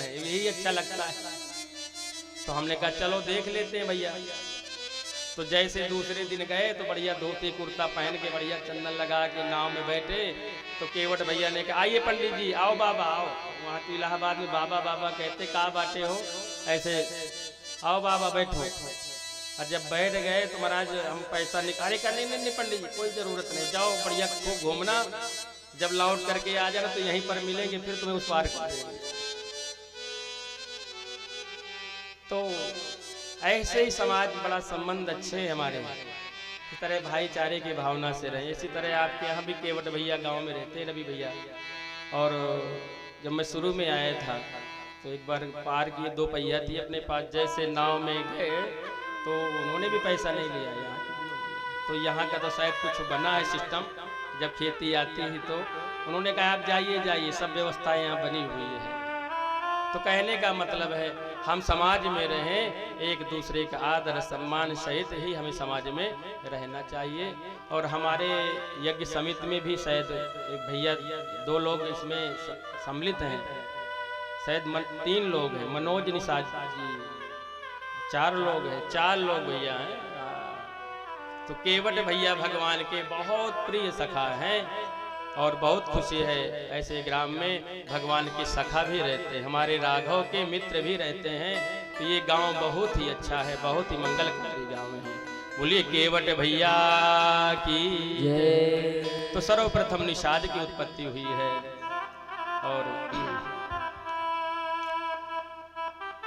रहे, यही अच्छा लगता है। तो हमने कहा चलो देख लेते हैं भैया। तो जैसे दूसरे दिन गए तो बढ़िया धोती कुर्ता पहन के बढ़िया चंदन लगा के नाव में बैठे। तो केवट भैया ने कहा आइए पंडित जी, आओ बाबा आओ। वहाँ तो इलाहाबाद में बाबा बाबा कहते, कहाँ बाटे हो ऐसे, आओ बाबा बैठो। और जब बैठ गए तो महाराज हम पैसा निकाले का, नहीं पंडित जी कोई जरूरत नहीं, जाओ बढ़िया खूब घूमना, जब लौट करके आ जाना तो यहीं पर मिलेंगे, फिर तुम्हें उस पार कर देंगे। तो ऐसे ही समाज बड़ा संबंध अच्छे हैं हमारे, इस तरह भाईचारे की भावना से रहे। इसी तरह आपके यहाँ भी केवट भैया गांव में रहते हैं, रवि भैया। और जब मैं शुरू में आया था तो एक बार पार किए, 2 पहिया थी अपने पास, जैसे नाव में गए तो उन्होंने भी पैसा नहीं लिया यहाँ के। तो यहाँ का तो शायद कुछ बना है सिस्टम, जब खेती आती है तो उन्होंने कहा आप जाइए जाइए, सब व्यवस्थाएं यहाँ बनी हुई है। तो कहने का मतलब है हम समाज में रहें, एक दूसरे का आदर सम्मान सहित ही हमें समाज में रहना चाहिए। और हमारे यज्ञ समिति में भी शायद एक भैया 2 लोग इसमें सम्मिलित हैं, शायद 3 लोग हैं, मनोज निषाद जी, 4 लोग हैं, 4 लोग भैया हैं। तो केवट भैया भगवान के बहुत प्रिय सखा हैं और बहुत खुशी है ऐसे ग्राम में भगवान के सखा भी रहते हैं, हमारे राघव के मित्र भी रहते हैं। तो ये गांव बहुत ही अच्छा है, बहुत ही मंगलकारी गांव है। बोलिए केवट भैया की जय। तो सर्वप्रथम निषाद की उत्पत्ति हुई है। और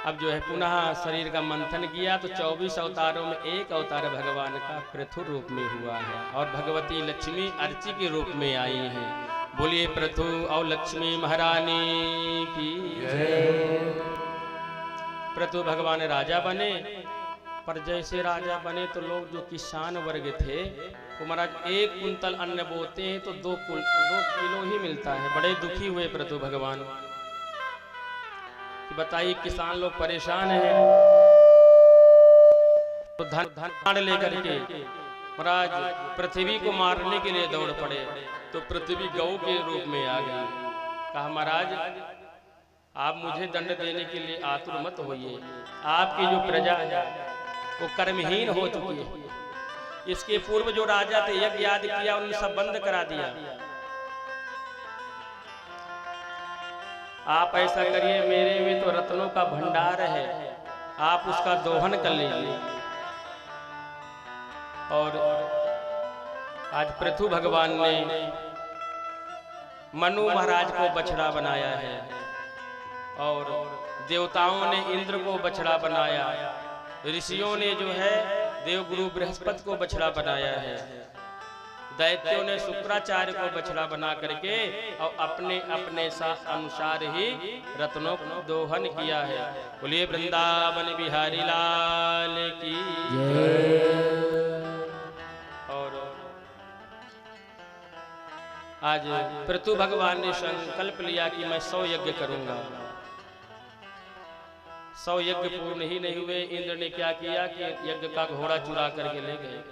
अब जो है पुनः शरीर का मंथन किया तो 24 अवतारों में एक अवतार भगवान का पृथु रूप में हुआ है और भगवती लक्ष्मी अर्ची के रूप में आई हैं। बोलिए पृथु और लक्ष्मी महारानी की जय। पृथु भगवान राजा बने, पर जैसे राजा बने तो लोग जो किसान वर्ग थे वो महाराज 1 कुंतल अन्न बोते हैं तो 2 किलो ही मिलता है। बड़े दुखी हुए पृथु भगवान कि बताइए किसान लोग परेशान हैं, तो धन लेकर के महाराज पृथ्वी को मारने के लिए दौड़ पड़े। तो पृथ्वी गौ के रूप में आ गई। कहा महाराज आप मुझे दंड देने के लिए आतुर मत होइए, आपकी जो प्रजा है वो कर्महीन हो चुकी है। इसके पूर्व जो राजा थे यज्ञ याद किया, उन्होंने सब बंद करा दिया। आप ऐसा करिए, मेरे में तो रत्नों का भंडार है, आप उसका दोहन कर लीजिए। और आज पृथु भगवान ने मनु महाराज को बछड़ा बनाया है और देवताओं ने इंद्र को बछड़ा बनाया, ऋषियों ने जो है देवगुरु बृहस्पति को बछड़ा बनाया है, दैत्यों ने शुक्राचार्य को बछड़ा बना करके और अपने अपने अनुसार ही रत्नों को दोहन किया है। बोलिए वृंदावन बिहारी लाल की जय। और आज पृथु भगवान ने संकल्प लिया कि मैं 100 यज्ञ करूंगा। 100 यज्ञ पूर्ण ही नहीं हुए, इंद्र ने क्या किया कि यज्ञ का घोड़ा चुरा करके ले गए।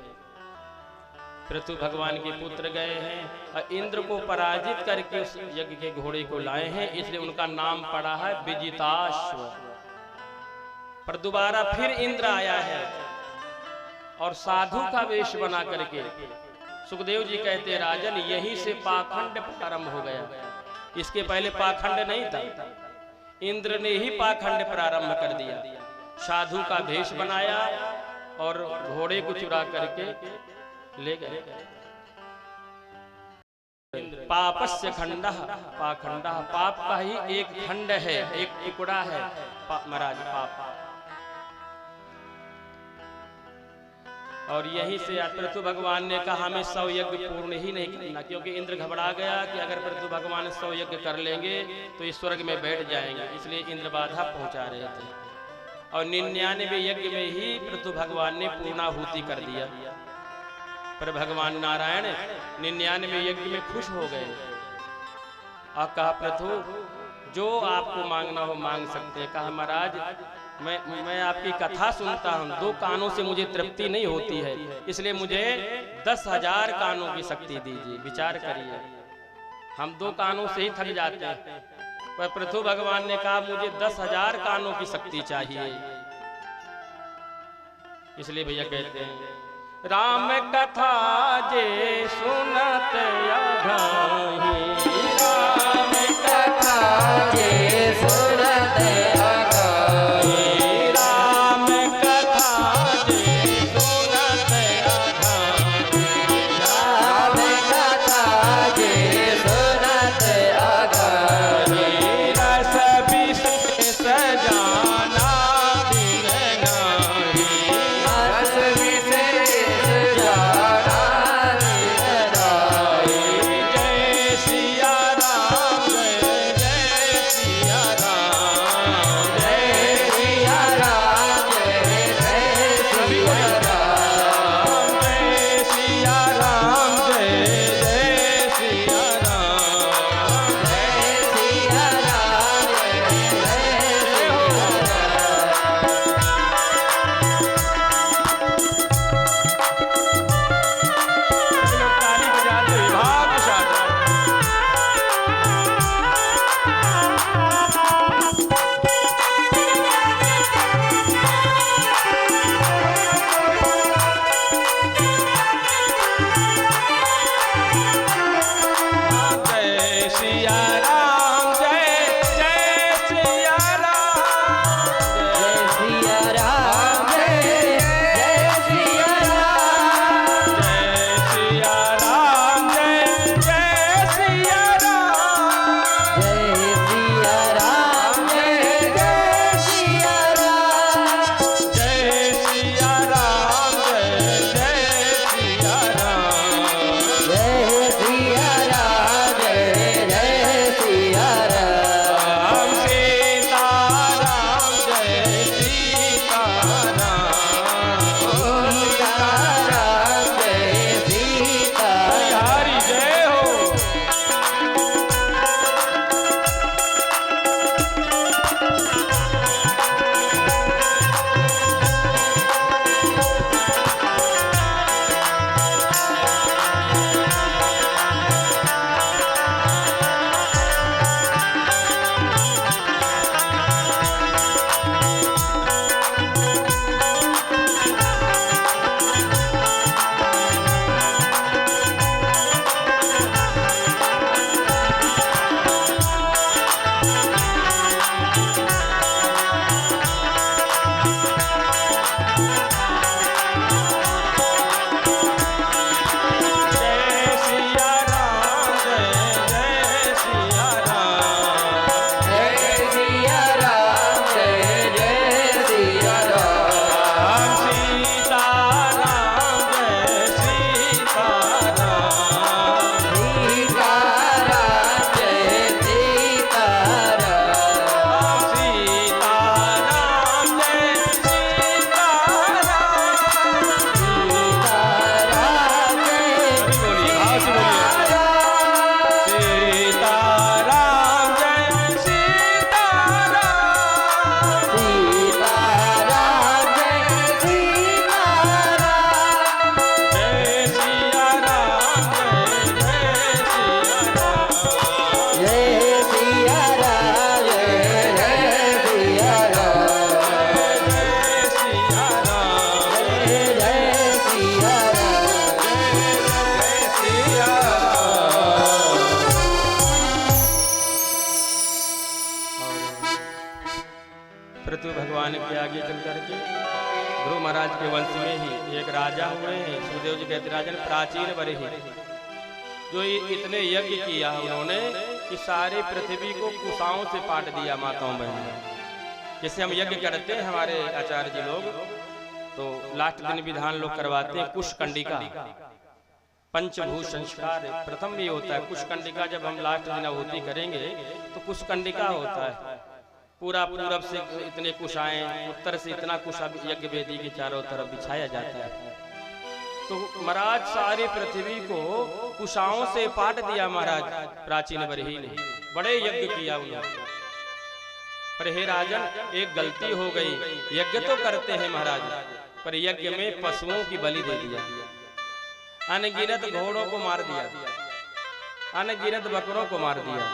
पृथु भगवान के पुत्र गए हैं और इंद्र को पराजित करके उस यज्ञ के घोड़े को लाए हैं, इसलिए उनका नाम पड़ा है विजिताश्व। पर दोबारा फिर इंद्र आया है और साधु का वेश बना करके। सुखदेव जी कहते राजन यहीं से पाखंड प्रारंभ हो गया, इसके पहले पाखंड नहीं था, इंद्र ने ही पाखंड प्रारंभ कर दिया। साधु का वेश बनाया और घोड़े को चुरा करके ले गए। पापस्य खंडः पाखंडः, पाप का ही एक खंड है, एक टुकड़ा है महाराज पाप। और यहीं से पृथु भगवान ने कहा हमें 100 यज्ञ पूर्ण ही नहीं करना, क्योंकि इंद्र घबरा गया कि अगर पृथु भगवान 100 यज्ञ कर लेंगे तो इस स्वर्ग में बैठ जाएंगे, इसलिए इंद्र बाधा पहुंचा रहे थे। और 99वें यज्ञ में ही पृथु भगवान ने पूर्णाहुति कर दिया। पर भगवान नारायण 99वें यज्ञ में खुश हो गए और कहा प्रभु जो आपको मांगना हो मांग सकते हैं। कहा महाराज मैं आपकी कथा सुनता हूँ, 2 कानों से मुझे तृप्ति नहीं होती है, इसलिए मुझे 10,000 कानों की शक्ति दीजिए। विचार करिए, हम 2 कानों से ही थक जाते हैं। पर पृथु भगवान ने कहा मुझे 10,000 कानों की शक्ति चाहिए। इसलिए भैया कहते हैं राम कथा जे सुनत अघाही, राम कथा जे सुनत अघाही, राम कथा जे सुनत अघाही, राम कथा जे सुनत अघाही, रस विशेष जाना दिन नाही, रस विशेष जाना दिन नाही। जय सिया राम जय जय सिया राम, जय सिया राम जय जय सिया राम, जय सिया राम जय जय सिया राम, जय सिया राम जय जय लोग ताली बजाते हैं, भाग्यशाली। जय सिया राम जय जय सिया राम, जय सिया राम जय जय सिया राम, जय सिया राम जय जय सिया राम, जय सिया राम जय जय सिया राम, जय सिया राम जय जय सिया राम, जय सिया राम जय जय सिया राम, सीता राम जय सीता राम, सीता राम जय सीता हरि जय हो। जय सिया राम जय जय सिया राम, जय सिया राम जय जय सिया राम, सीता राम जय सीता राम, सीता राम जय सीता राम, सीता राम जय सीता राम, सीता राम जय बोलिए भाव से बोलिए, सीता राम जय सीता राम, सीता राम जय सीता राम, जय सिया राम जय जय सिया राम, जय सिया राम जय जय सिया राम, जय सिया राम जय जय सिया राम, जय सिया पृथु भगवान के आगे चल करके ध्रुव महाराज के वंश में ही एक राजा हुए हैं। सुखदेव जी कहते राजन प्राचीन बड़े ही जो ये इतने यज्ञ किया उन्होंने कि सारी पृथ्वी को कुशाओं से पाट दिया माताओं बहनों। जैसे हम यज्ञ करते हैं हमारे आचार्य जी लोग तो लास्ट दिन विधान लोग करवाते हैं कुशकंडिका, पंचभूत संस्कार प्रथम भी होता है। कुशकंडिका जब हम लास्ट दिन आहुति करेंगे तो कुशकंडिका होता है। पूरा पूरब से इतने कुश आए, उत्तर से इतना कुश यज्ञ वेदी के चारों तरफ बिछाया जाता है। तो महाराज सारी पृथ्वी को कुशाओं से पाट दिया महाराज प्राचीन बरही ने, बड़े यज्ञ किया उन्होंने। पर हे राजन एक गलती हो गई, यज्ञ तो करते हैं महाराज पर यज्ञ में पशुओं की बलि दे दिया, अनगिनत घोड़ों को मार दिया, अनगिनत बकरों को मार दिया।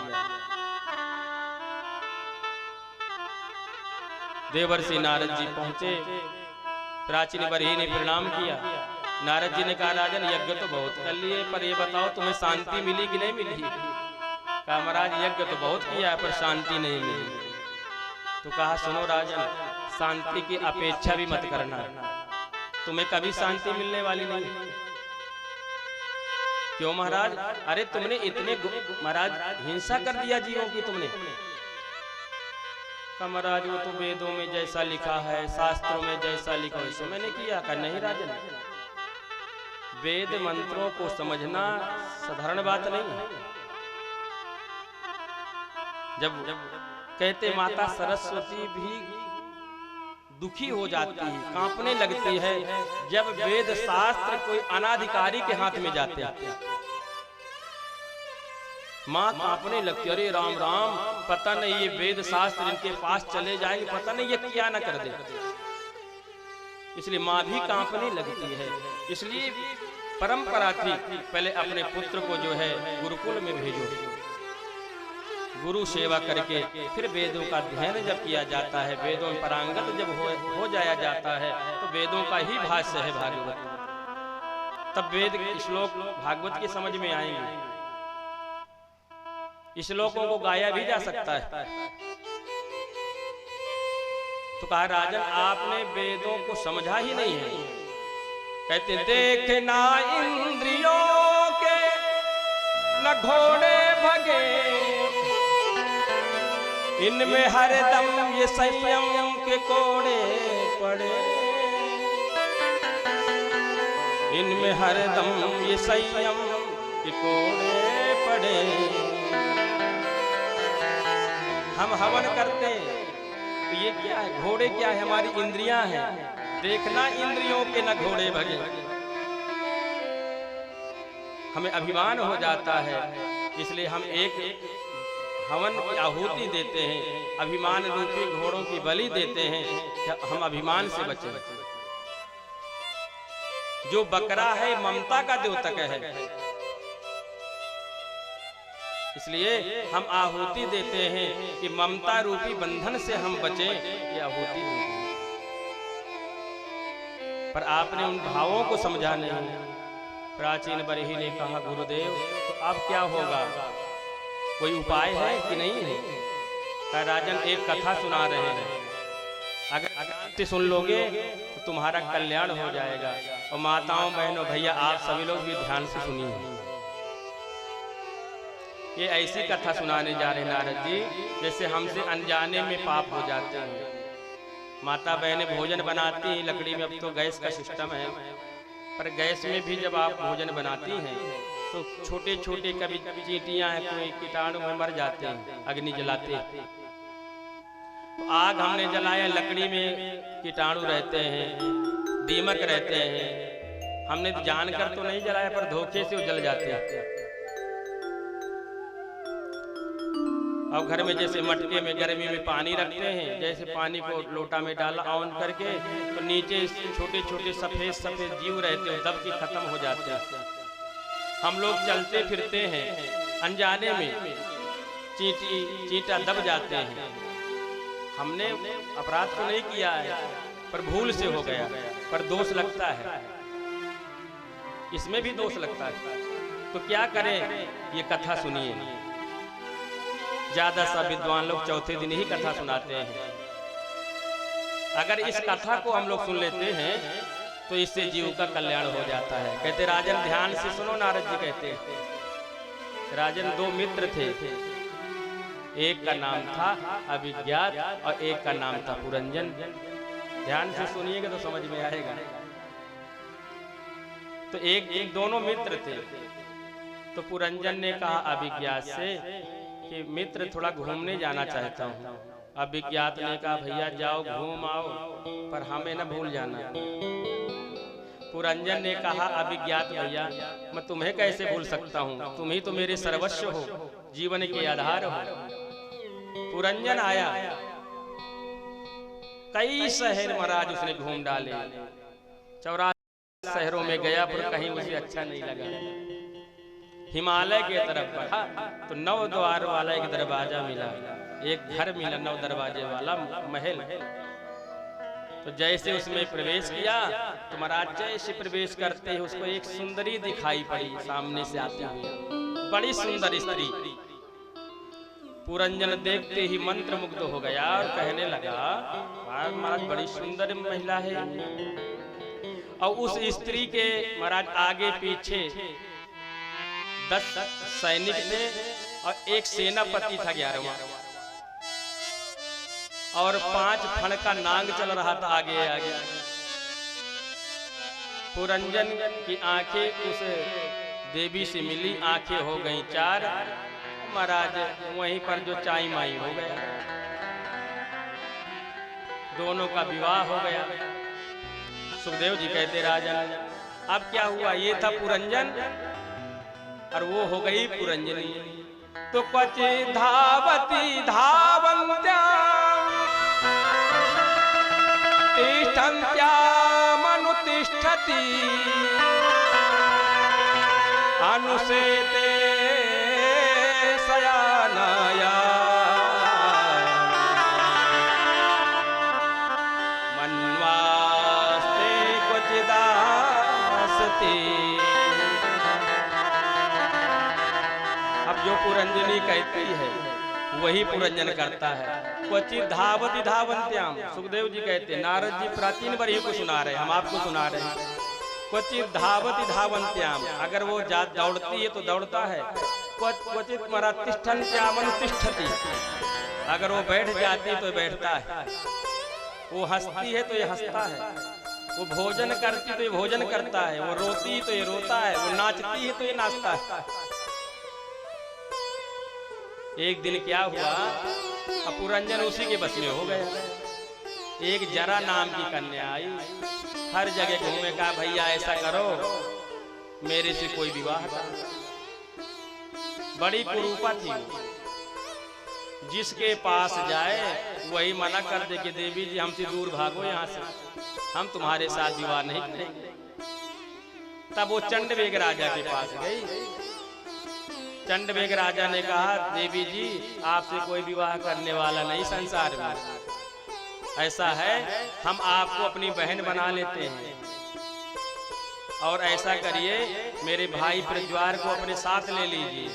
देवर्षि नारद जी पहुंचे। प्राचीन बरही ने प्रणाम किया। नारद जी ने कहा राजन यज्ञ तो बहुत कर लिए, पर ये बताओ तुम्हें शांति मिली कि नहीं मिली? कहा महाराज यज्ञ तो बहुत किया पर शांति नहीं मिली। तो कहा सुनो राजन, शांति की अपेक्षा भी मत करना, तुम्हें कभी शांति मिलने वाली नहीं। क्यों महाराज? अरे तुमने इतने महाराज हिंसा कर दिया जीवों की तुमने। कहा महाराज वो तो वेदों में जैसा लिखा है, शास्त्रों में जैसा लिखा है, सो मैंने किया। कहा नहीं राजन, वेद मंत्रों को समझना साधारण बात नहीं है। जब कहते माता सरस्वती भी दुखी हो जाती है, कांपने लगती है जब वेद शास्त्र कोई अनाधिकारी के हाथ में जाते हैं। माँ कांपने लगती, अरे राम राम, पता नहीं ये वेद शास्त्र इनके पास चले जाएंगे, पता नहीं ये क्या न कर दे। इसलिए माँ भी कांपने लगती है। इसलिए परंपरा थी पहले अपने पुत्र को जो है गुरुकुल में भेजो, गुरु सेवा करके फिर वेदों का अध्ययन जब किया जाता है, वेदों में पारंगत जब हो जाया जाता है तो वेदों का ही भाष्य है भागवत, तब वेद श्लोक भागवत की समझ में आएंगे। श्लोकों को गाया भी जा सकता है। तो कहा राजन आपने वेदों को समझा ही नहीं है। कहते देखना इंद्रियों के न घोड़े भगे, इनमें हरदम ये संयम के कोड़े पड़े, इनमें हरदम ये संयम के कोड़े पड़े। हम हवन करते हैं तो ये क्या है? घोड़े क्या है? हमारी इंद्रियां हैं। देखना इंद्रियों के न घोड़े भगे। हमें अभिमान हो जाता है, इसलिए हम एक हवन की आहुति देते हैं, अभिमान रूपी घोड़ों की बलि देते हैं। हम अभिमान से बचें। जो बकरा है ममता का द्योतक है, इसलिए हम आहुति देते हैं कि ममता रूपी बंधन से हम बचें, ये आहुति देते हैं। पर आपने उन भावों को समझा नहीं। प्राचीन बरही ने कहा गुरुदेव तो अब क्या होगा, कोई उपाय है कि नहीं है? कहा राजन एक कथा सुना रहे हैं, अगर सुन लोगे तो तुम्हारा कल्याण हो जाएगा। और माताओं बहनों भैया आप सभी लोग भी ध्यान से सुनिए। ये ऐसी कथा सुनाने जा रहे नारद जी जैसे हमसे अनजाने में पाप हो जाते हैं। माता बहनें भोजन बनाती हैं लकड़ी में, अब तो गैस का सिस्टम है, पर गैस में भी जब आप भोजन बनाती हैं तो छोटे छोटे कभी चींटियां हैं, कोई कीटाणु में मर जाते हैं अग्नि जलाते हैं। तो आग हमने जलाया, लकड़ी में कीटाणु रहते हैं, दीमक रहते हैं, हमने जानकर तो नहीं जलाया पर धोखे से वो जल जाते हैं। अब घर में जैसे मटके में गर्मी में पानी रखते हैं, जैसे पानी को लोटा में डाला ऑन करके तो नीचे छोटे छोटे सफेद सफेद जीव रहते हैं, दब के खत्म हो जाते हैं। हम लोग चलते फिरते हैं अनजाने में चींटा दब जाते हैं। हमने अपराध तो नहीं किया है पर भूल से हो गया, पर दोष लगता है, इसमें भी दोष लगता है। तो क्या करें? ये कथा सुनिए। ज्यादा सा विद्वान लोग चौथे दिन ही कथा सुनाते हैं। अगर इस कथा को हम लोग सुन लेते हैं तो इससे जीव का कल्याण हो जाता है। कहते राजन ध्यान से सुनो, नारद जी कहते राजन दो मित्र थे, एक का नाम था अभिज्ञात और एक का नाम था पुरंजन। ध्यान से सुनिएगा तो समझ में आएगा। तो एक दोनों मित्र थे। तो पुरंजन ने कहा अभिज्ञात से कि मित्र थोड़ा घूमने जाना चाहता हूँ। अभिज्ञात ने कहा भैया जाओ घूम आओ, पर हमें न भूल जाना। पुरंजन ने कहा अभिज्ञात भैया मैं तुम्हें कैसे भूल सकता हूँ, तुम ही तो मेरे सर्वस्व हो, जीवन के आधार हो। पुरंजन आया, कई शहर महाराज उसने घूम डाले, 84 शहरों में गया पर कहीं मुझे अच्छा नहीं लगा। हिमालय के तरफ बढ़ा तो 9 द्वार वाला एक दरवाजा मिला। एक घर मिला 9 दरवाजे वाला महल। तो जैसे उसमें प्रवेश किया तो महाराज जैसे प्रवेश करते ही उसको एक सुंदरी दिखाई पड़ी सामने से आती हुई, बड़ी सुंदर स्त्री। पुरंजन देखते ही मंत्र मुग्ध हो गया और कहने लगा महाराज बड़ी सुंदर महिला है। और उस स्त्री के महाराज आगे पीछे 10 सैनिक थे और एक सेनापति था 11वां, और 5 फण का नांग चल रहा था आगे आगे। पुरंजन की आंखें उस देवी से मिली, आंखें हो गई 4। महाराज वहीं पर जो चाई माई हो गया, दोनों का विवाह हो गया। सुखदेव जी कहते राजन अब क्या हुआ, ये था पुरंजन और वो हो गई पुरंजनी। तो क्वचि धावती धावन्त्या तिष्ठन्त्यामनुतिष्ठति अनुसेते शयानाया मन्वास्ते क्वचिदास्ति। अब जो पुरंजनी कहती है वही पुरंजन करता है। क्वचित धावती धावन्त्याम, सुखदेव जी कहते हैं, नारद जी प्राचीन वर्षों को सुना रहे, हम आपको सुना रहे हैं। क्वचित धावती धावन्त्याम, अगर वो दौड़ती है तो दौड़ता है। क्वचित मरा तिष्ठन्त्यामनुतिष्ठति, अगर वो बैठ जाती तो बैठता है। वो हंसती है तो ये हंसता है, वो भोजन करती तो ये भोजन करता है, वो रोती तो ये रोता है, वो नाचती है तो ये नाचता है। एक दिन क्या हुआ, पुरंजन उसी के बस में हो गया। एक जरा नाम की कन्या आई, हर जगह घूमे, कहा भैया ऐसा करो मेरे से कोई विवाह करो। बड़ी कुरूपा थी, जिसके पास जाए वही मना कर दे कि देवी जी हमसे दूर भागो यहाँ से, हम तुम्हारे साथ विवाह नहीं करेंगे। तब वो चंडवेग राजा के पास गई। चंडवेग राजा ने कहा देवी जी आपसे कोई विवाह करने वाला नहीं संसार में, ऐसा है हम आपको अपनी बहन बना लेते हैं, और ऐसा करिए मेरे भाई प्रज्वार को अपने साथ ले लीजिए,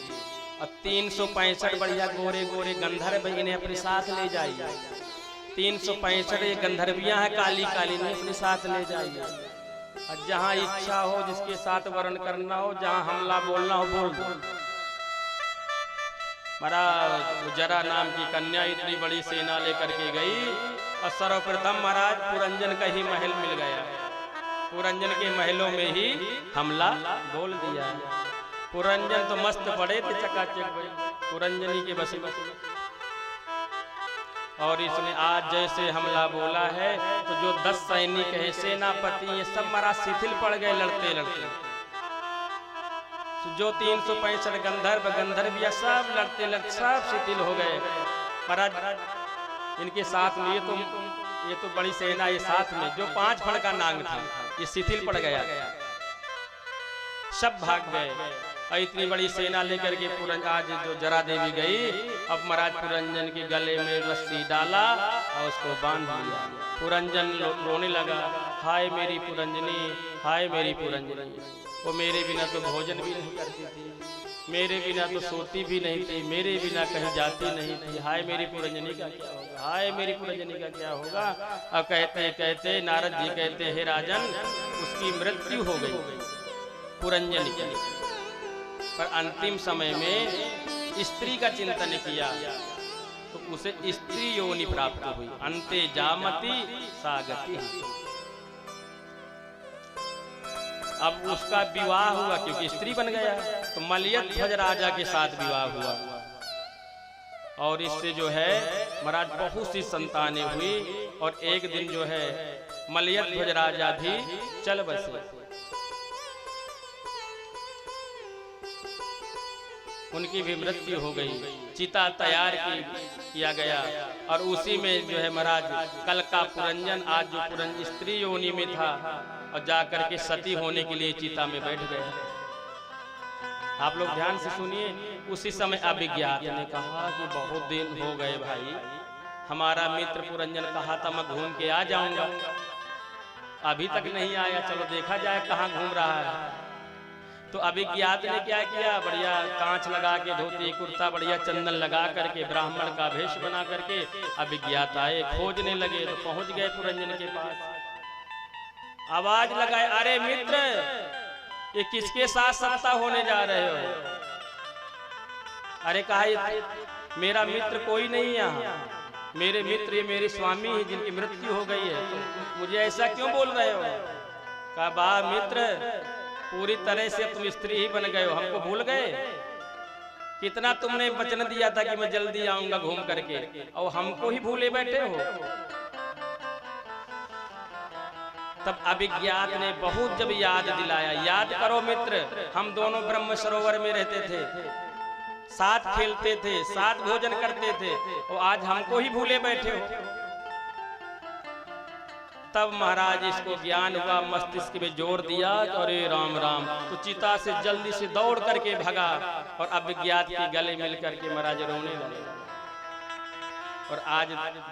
और 365 बढ़िया गोरे गोरे गंधर्व इन्हें अपने साथ ले जाइए। 365 ये गंधर्वियां हैं काली काली, इन्हें अपने साथ ले जाइए, और जहाँ इच्छा हो जिसके साथ वर्ण करना हो, जहाँ हमला बोलना हो बोल दो। महाराज जरा नाम की कन्या इतनी बड़ी सेना लेकर के गई, और सर्वप्रथम महाराज पुरंजन का ही महल मिल गया। पुरंजन के महलों में ही हमला बोल दिया। पुरंजन तो मस्त पड़े थे चकाचक भाई, पुरंजनी के बस में। और इसने आज जैसे हमला बोला है तो जो 10 सैनिक है, सेनापति, ये सब महाराज शिथिल पड़ गए लड़ते लड़ते। जो 365 गंधर्व गंधर्विया सब लड़ते लड़ते सब शिथिल हो गए। महाराज इनके साथ में ये तो बड़ी सेना, ये साथ में जो 5 फण का नांग था ये शिथिल पड़ गया, सब भाग गए। और इतनी बड़ी सेना लेकर के आज जो जरा देवी गई, अब महाराज पुरंजन के गले में रस्सी डाला और उसको बांध दिया। पुरंजन रोने लगा, हाय मेरी पुरंजनी, हाय मेरी पुरंजनी। वो मेरे बिना तो भोजन भी नहीं करती थी, मेरे बिना तो सोती भी नहीं थी, मेरे बिना कहीं जाती नहीं थी। हाय मेरी पुरंजनी का क्या होगा, हाय मेरी पुरंजनी का क्या होगा। अब कहते कहते नारद जी कहते हे राजन उसकी मृत्यु हो गई पुरंजनी की। पर अंतिम समय में स्त्री का चिंतन किया तो उसे स्त्री योनि प्राप्त हुई। अंते जामति सागति। अब उसका विवाह हुआ क्योंकि स्त्री बन गया, तो मलयध्वज राजा के साथ विवाह हुआ, और इससे जो है महाराज बहुत सी संतानें हुई। और एक दिन जो है मलयध्वज राजा भी चल बसे। उनकी भी मृत्यु हो गई, चिता तैयार किया गया, और उसी में जो है महाराज कल का पुरंजन आज जो पुरंजन स्त्री योनि में था और जाकर के सती होने के लिए चिता में बैठ गए। आप लोग ध्यान से सुनिए। उसी समय अभिज्ञात ने कहा कि बहुत दिन हो गए भाई, हमारा मित्र पुरंजन कहा था मैं घूम के आ जाऊंगा, अभी तक नहीं आया, चलो देखा जाए कहाँ घूम रहा है। तो अभिज्ञात ने क्या किया, बढ़िया कांच लगा के, धोती कुर्ता बढ़िया चंदन लगा करके, ब्राह्मण का भेष बना करके अभिज्ञात आए, खोजने लगे। तो पहुंच गए पुरंजन के पास, आवाज लगाए, अरे मित्र ये किसके साथ सत्ता होने जा रहे हो? अरे कहा मेरा मित्र कोई नहीं यहाँ, मेरे मित्र ये मेरे स्वामी है जिनकी मृत्यु हो गई है, तो मुझे ऐसा क्यों बोल रहे हो? कहा बा मित्र, पूरी तरह से तुम स्त्री ही बन गए हो, हमको भूल गए? कितना तुमने वचन दिया था कि मैं जल्दी आऊंगा घूम करके, और हमको ही भूले बैठे हो। तब अभिज्ञात ने बहुत जब याद दिलाया, याद करो मित्र, हम दोनों ब्रह्म सरोवर में रहते थे, साथ खेलते थे, साथ भोजन करते थे, और आज हमको ही भूले बैठे हो। तब महाराज इसको ज्ञान हुआ, मस्तिष्क में जोर दिया, अरे राम राम, तो चिता से जल्दी से दौड़ करके भगा और अभिज्ञात के गले मिल करके महाराज रोने लगे। और आज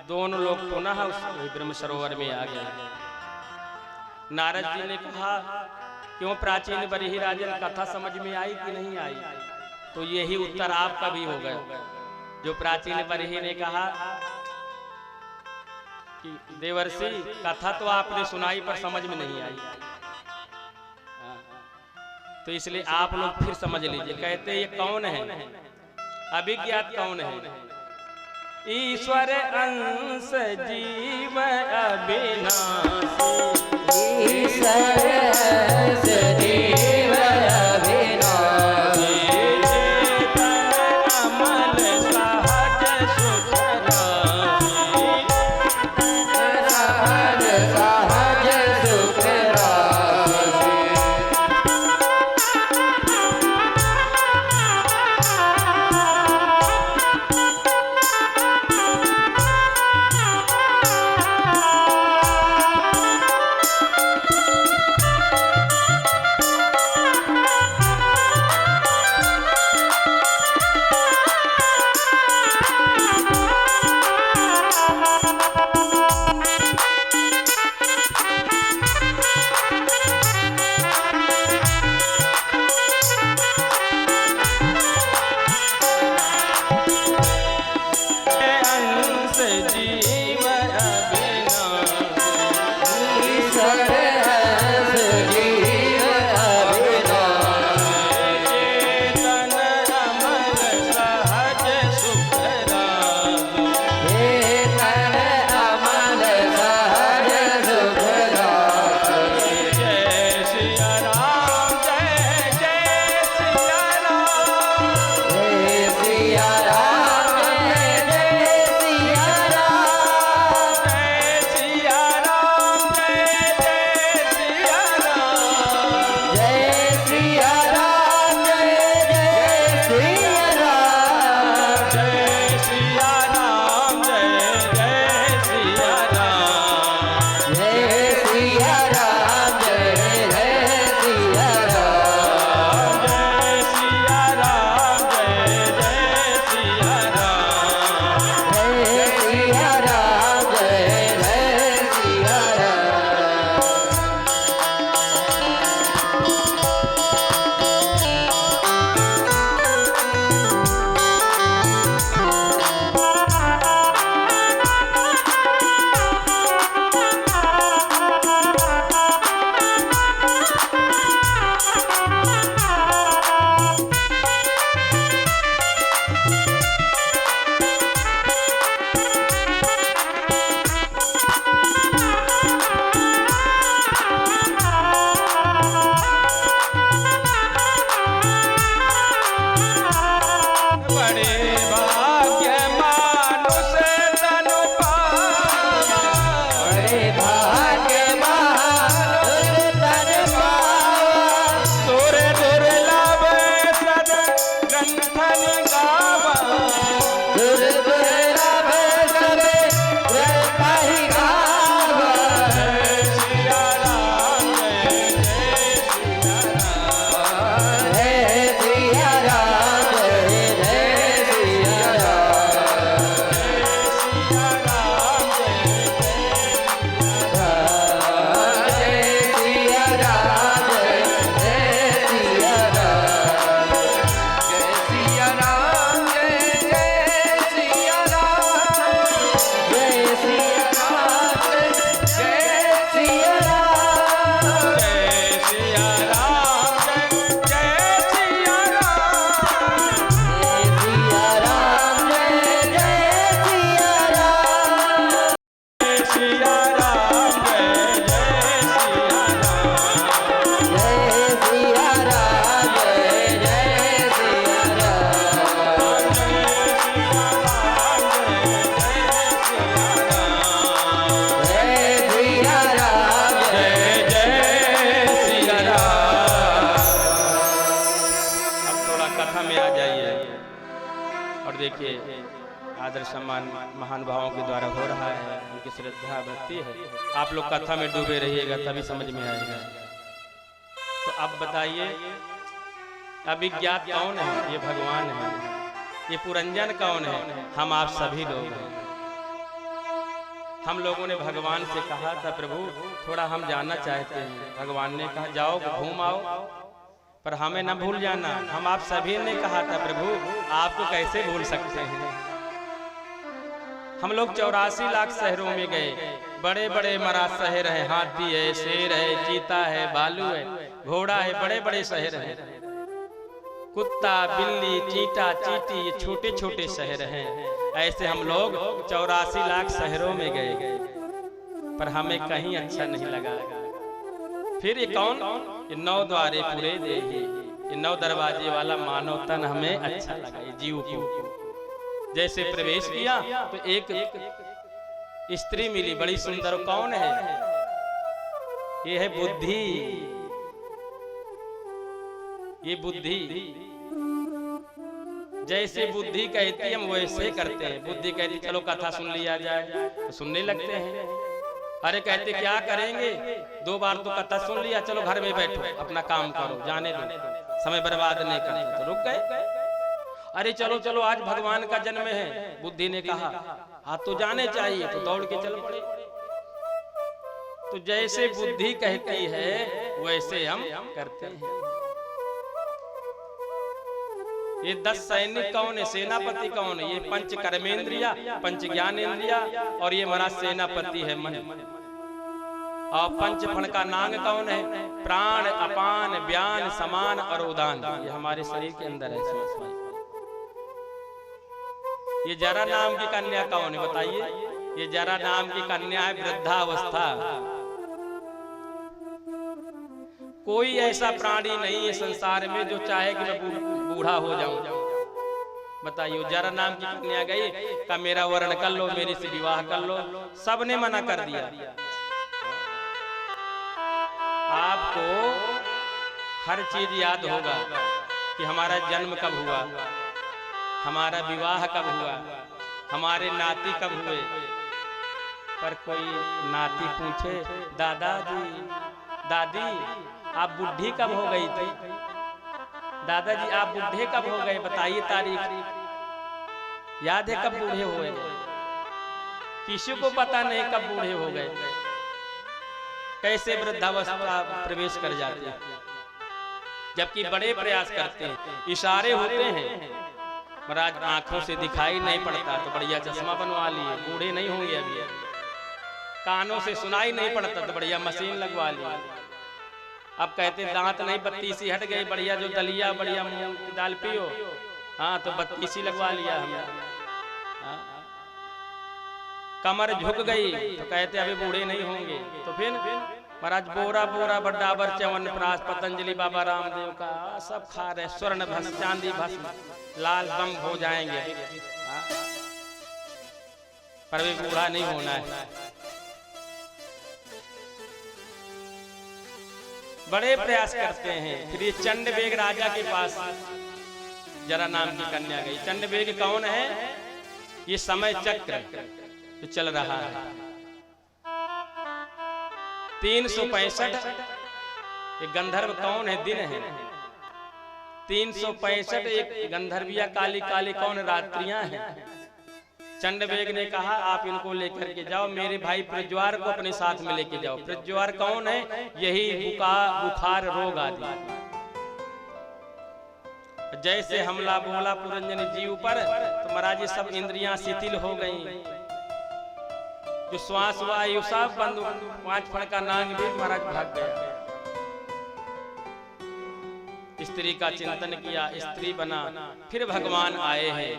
दोनों लोग पुनः उस ब्रह्म सरोवर में आ गए। नारद जी ने कहा क्यों प्राचीन बरिही राजन, कथा समझ में आई कि नहीं आई? तो यही उत्तर आपका भी हो गया। जो प्राचीन बरिही ने कहा कि देवर्षि कथा तो आपने सुनाई पर समझ में नहीं आई, तो इसलिए आप लोग फिर समझ लीजिए। कहते ये कौन है? अभिज्ञात कौन है? ईश्वर अंश जीव अविनाशी, ईश्वर अंश जीव अविनाशी, चेतन अमल सहज सुख राशि, सहज सुख राशि। सम्मान महानुभावों के द्वारा हो रहा है, उनकी श्रद्धा भक्ति है। आप लोग कथा में डूबे रहिएगा तभी समझ में आएगा। तो अब बताइए, अभिज्ञात कौन है? ये भगवान है। ये पुरंजन कौन है? हम आप सभी लोग हैं। हम लोगों ने भगवान से कहा था, प्रभु थोड़ा हम जानना चाहते हैं। भगवान ने कहा जाओ घूम आओ, पर हमें न भूल जाना। हम आप सभी ने कहा था, प्रभु आपको कैसे भूल सकते हैं। हम लोग 84 लाख शहरों में गए, बड़े बड़े मरा शहर है, हाथी है, शेर है, चीता है, भालू है, घोड़ा है, बड़े बड़े शहर हैं। कुत्ता, बिल्ली, चीटा, चीटी, ये छोटे छोटे शहर हैं। ऐसे हम लोग 84 लाख शहरों में गए, पर हमें कहीं अच्छा नहीं लगा। फिर ये कौन? ये 9 द्वारे पूरे देही, ये 9 दरवाजे वाला मानव तन हमें अच्छा लगा। ये जीव को जैसे प्रवेश किया तो एक स्त्री मिली, बड़ी सुंदर। कौन है? ये है बुद्धि। ये बुद्धि, जैसे बुद्धि कहती है हम वैसे करते हैं। बुद्धि कहती चलो कथा सुन लिया जाए, तो सुनने लगते हैं। अरे कहते क्या करेंगे, 2 बार तो कथा सुन लिया, चलो घर में बैठो अपना काम करो, जाने दो, समय बर्बाद नहीं करना। तो रुक गए। अरे चलो चलो आज भगवान का जन्म है। बुद्धि ने कहा हाँ तो जाने चाहिए, तो दौड़ के चल पड़े। तो जैसे बुद्धि कहती है वैसे हम करते हैं। ये 10 सैनिक कौन है? सेनापति कौन है? ये 5 कर्मेंद्रिया, 5 ज्ञानेंद्रिया, और ये हमारा सेनापति है मन। और 5 फण का नांग कौन है? प्राण, अपान, व्यान, समान और उदान। ये हमारे शरीर के अंदर है। ये जरा नाम की कन्या कौन है? बताइए। ये जरा नाम की कन्या है वृद्धावस्था। कोई ऐसा प्राणी नहीं है संसार में जो चाहे कि मैं बूढ़ा हो जाऊं। बताइए, जरा नाम की कन्या गई का मेरा वर्ण कर लो, मेरे से विवाह कर लो, सबने मना कर दिया। आपको हर चीज याद होगा कि हमारा जन्म कब हुआ, हमारा विवाह कब हुआ, हमारे नाती कब हुए। पर कोई नाती पूछे दादाजी, दादी आप बुढ़ी कब हो गई थी? दादाजी आप बूढ़े कब हो गए, बताइए तारीख। याद है कब बूढ़े हुए? किसी को पता नहीं कब बूढ़े हो गए, कैसे वृद्धावस्था प्रवेश कर जाते हैं। जबकि बड़े प्रयास करते हैं, इशारे होते हैं, महाराज आंखों से दिखाई नहीं पड़ता तो बढ़िया चश्मा बनवा लिए, बूढ़े नहीं होंगे अभी। कानों से सुनाई नहीं पड़ता तो बढ़िया मशीन लगवा लिए। अब कहते दांत नहीं, बत्तीसी हट गई, बढ़िया जो दलिया बढ़िया मूंग की दाल पियो, हाँ तो बत्तीसी लगवा लिया हमने। कमर झुक गई तो कहते अभी बूढ़े नहीं होंगे। तो फिर महाराज बोरा बोरा बड्डाबर च्यवनप्राश पतंजलि बाबा रामदेव का सब खा रहे, स्वर्ण भस्म, चांदी भस्म, लाल बम हो जाएंगे, पर भी बूढ़ा नहीं होना है। बड़े प्रयास करते हैं। फिर ये चंडवेग राजा के पास जरा नाम की कन्या गई। चंडवेग कौन है? ये समय चक्र जो चल रहा है 365। ये गंधर्व कौन है? दिन है 365। एक गंधर्विया काली काली कौन रात्रियां हैं। चंडवेग ने कहा आप इनको लेकर के जाओ, मेरे भाई प्रज्वार को अपने साथ में लेके जाओ। प्रज्वार कौन है? यही बुखार रोग आदि। जैसे हमला बोला पुरंजन जीव पर तो महाराज सब इंद्रियां शिथिल हो गईं, जो श्वास वायु सब बंद, 5 फण का नांग भी महाराज भाग गया। स्त्री का चिंतन किया, स्त्री बना। फिर भगवान आए हैं।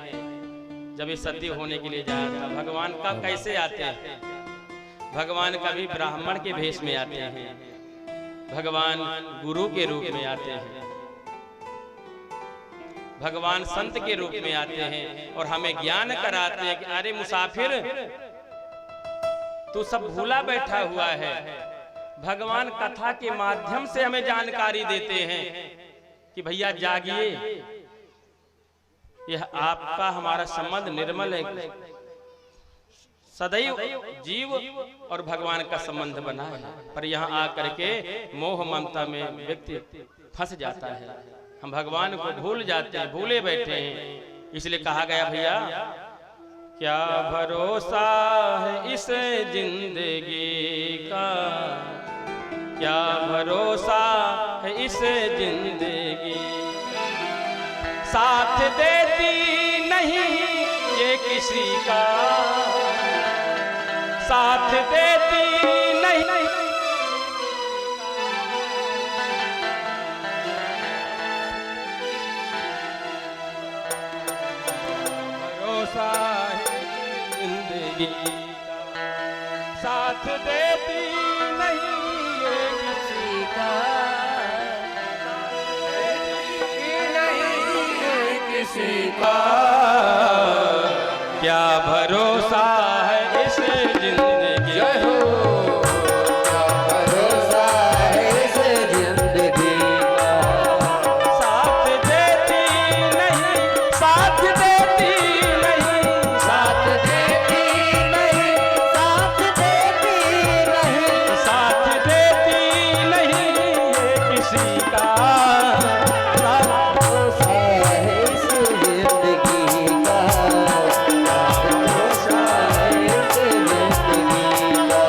जब ये सती होने के लिए जाया था, भगवान का कैसे आते हैं? भगवान कभी ब्राह्मण के भेष में आते हैं, भगवान गुरु के रूप में आते हैं, भगवान संत के रूप में आते हैं और हमें ज्ञान कराते हैं कि अरे मुसाफिर तू सब भूला बैठा हुआ है। भगवान कथा के माध्यम से हमें जानकारी देते हैं कि भैया जागिए, यह आपका हमारा संबंध निर्मल है, सदैव जीव और भगवान का संबंध बना है, पर यहाँ आकर के मोह ममता में व्यक्ति फंस जाता है। हम भगवान को भूल जाते हैं, भूले बैठे हैं। इसलिए कहा गया भैया, क्या भरोसा है इस जिंदगी का, क्या भरोसा है इस जिंदगी, साथ देती नहीं ये किसी का, साथ देती नहीं, भरोसा है जिंदगी का, साथ देती नहीं ये किसी का, नहीं किसी का, क्या भरोसा है इस जिंदगी, क्या भरोसा है इस जिंदगी का, साथ देती नहीं, साथ देती नहीं, साथ देती नहीं, साथ देती नहीं, साथ देती नहीं ये किसी का, भरोसा है इस जिंदगी का, भरोसा है इस जिंदगी का।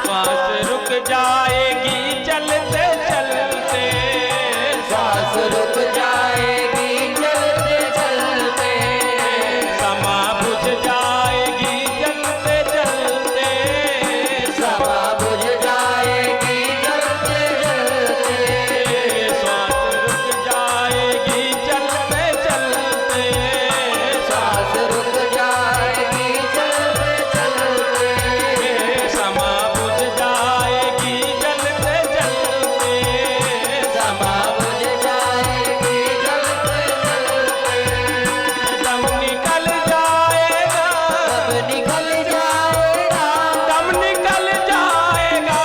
सांस रुक जाएगी चलते चलते, सांस रुक जाएगी चलते चलते, समा बुझ जाएगी चलते चलते, समा बुझ जाएगी चलते चलते, सांस रुक जाएगी चलते चलते, सांस रुक जाएगी चलते चलते, समा बुझ जाएगी चलते चलते, समा बुझ जाएगी चलते चलते, दम निकल जाएगा, तब निकल जाएगा, दम निकल जाएगा,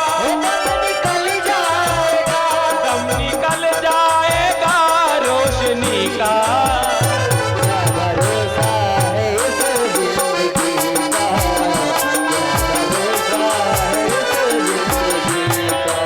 तब निकल जाएगा, दम निकल जाएगा रोशनी का, क्या भरोसा है इस जिंदगी का, क्या भरोसा है इस जिंदगी का।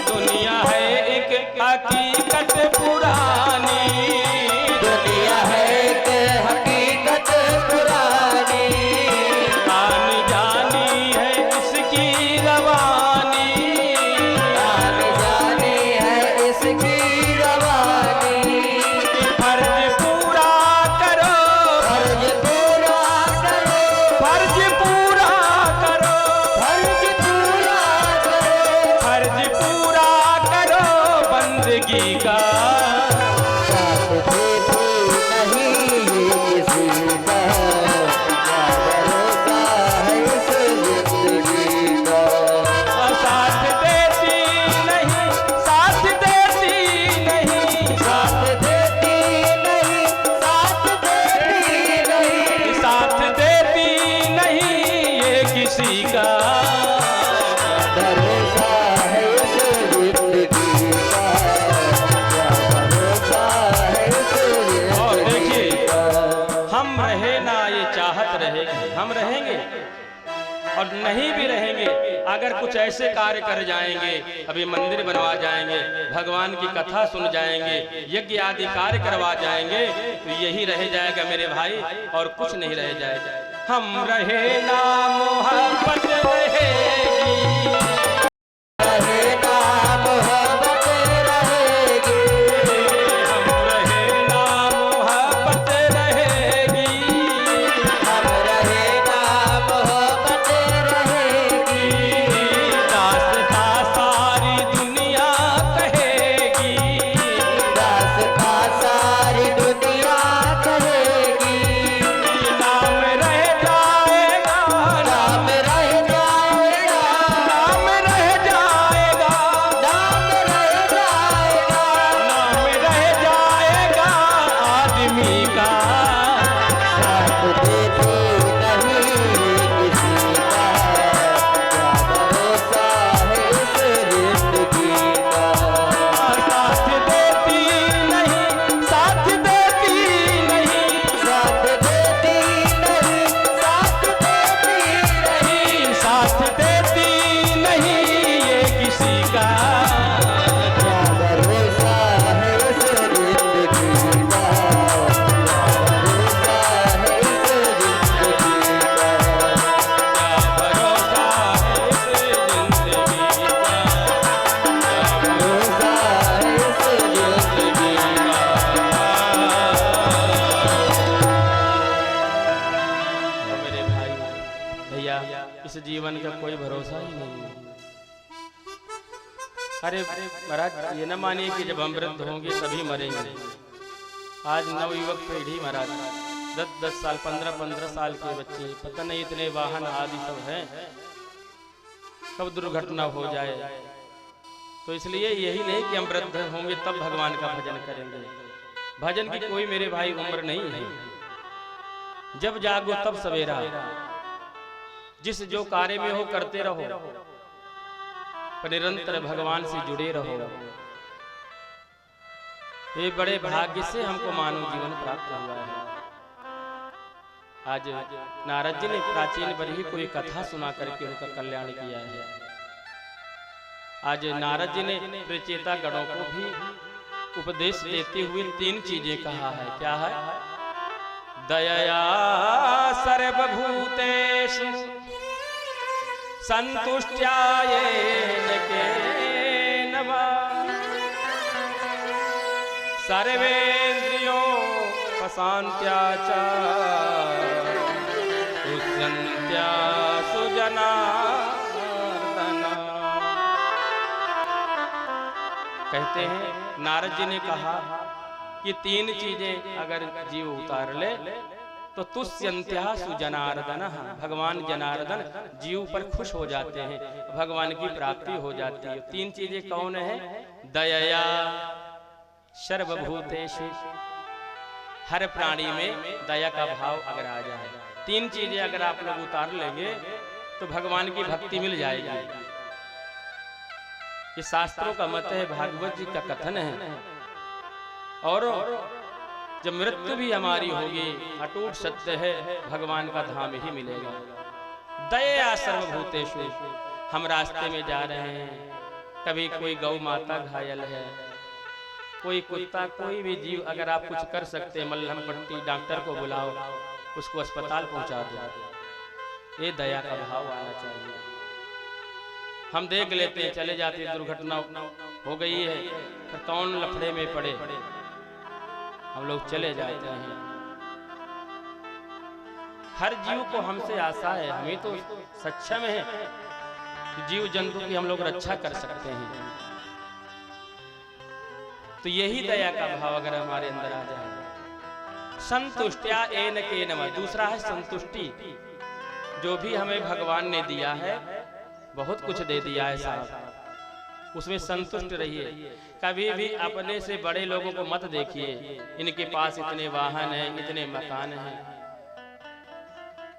दुनिया है एक हकीकत पुरानी, दुनिया है एक हकीकत पुरानी, आनी जानी है इसकी रवानी, आने जाने है इसकी रवानी, फर्ज पूरा करो, फर्ज पूरा करो, फर्ज पूरा करो, फर्ज पूरा करो, फर्ज पूरा करो बंदगी का, साथ देती नहीं ये किसी का, क्या भरोसा है इस जिंदगी का। साथ देती नहीं, साथ देती नहीं, साथ देती नहीं, साथ देती नहीं, साथ देती नहीं ये किसी का, भरोसा है इस जिंदगी का, क्या भरोसा है इस और जिंदगी देखिए, का। हम रहे ना ये चाहत रहेगी, हम रहेंगे और नहीं भी रहेंगे अगर कुछ ऐसे कार्य कर जाएंगे, अभी मंदिर बनवा जाएंगे, भगवान की कथा सुन जाएंगे, यज्ञ आदि कार्य करवा जाएंगे, तो यही रह जाएगा मेरे भाई, और कुछ नहीं रह जाएगा। हम रहे ना मोहब्बत रहेगी, इस जीवन का कोई भरोसा ही नहीं है। अरे महाराज, ये न मानिए कि जब हम वृद्ध होंगे सभी मरेंगे। आज नवयुवक पीढ़ी महाराज 10-10 साल 15-15 साल के बच्चे, पता नहीं इतने वाहन आदि सब हैं, कब दुर्घटना हो जाए। तो इसलिए यही नहीं कि हम वृद्ध होंगे तब भगवान का भजन करेंगे। भजन की कोई मेरे भाई उम्र नहीं है। जब जागो तब सवेरा, जिस जो कार्य में हो करते रहो, पर निरंतर भगवान से जुड़े रहो। ये बड़े भाग्य से हमको मानव जीवन प्राप्त हुआ है। आज नारद जी ने प्राचीन बरही को एक कथा सुना करके उनका कल्याण किया है। आज नारद जी ने प्रचेता गणों को भी उपदेश देते हुए 3 चीजें कहा है। क्या है? दयया सर्वभूतेषु संतुष्ट्यायेन केनव सर्वेन्द्रियों प्रशान्त्या च तुष्यन्त्या सुजनार्दना। कहते हैं नारद जी ने कहा कि 3 चीजें अगर जीव उतार ले तो तुष्यन्त्या सुजनार्दन, भगवान जनार्दन जीव पर खुश हो जाते हैं, भगवान की प्राप्ति हो जाती है। 3 चीजें कौन है? दयया सर्वभूतेषु, हर प्राणी में दया का भाव अगर आ जाए, 3 चीजें अगर आप लोग उतार लेंगे तो भगवान की भक्ति मिल जाएगी। ये शास्त्रों का मत है, भागवत जी का कथन है। और जब मृत्यु भी हमारी होगी, अटूट सत्य है, भगवान का धाम ही मिलेगा। दया सर्वभूतेषु, हम रास्ते में जा रहे हैं, कभी कोई गौ माता घायल है, कोई कुत्ता, कोई भी जीव, अगर आप कुछ कर सकते हैं, मलहम पट्टी, डॉक्टर को बुलाओ, उसको अस्पताल पहुंचा दो। ये दया का भाव आना चाहिए। हम देख लेते हैं, चले जाते हैं, दुर्घटना हो गई है, फिर कौन लफड़े में पड़े, हम लोग चले जाते हैं। हर जीव को हमसे आशा है, हमें तो सक्षम है कि जीव जंतु की हम लोग रक्षा कर सकते हैं। तो यही दया का भाव अगर हमारे अंदर आ जाए। संतुष्ट्या एन केनव, दूसरा है संतुष्टि। जो भी हमें भगवान ने दिया है, बहुत कुछ दे दिया है साहब, उसमें संतुष्ट रहिए। कभी भी अपने से बड़े लोगों को मत देखिए, इनके पास इतने वाहन हैं, इतने मकान हैं,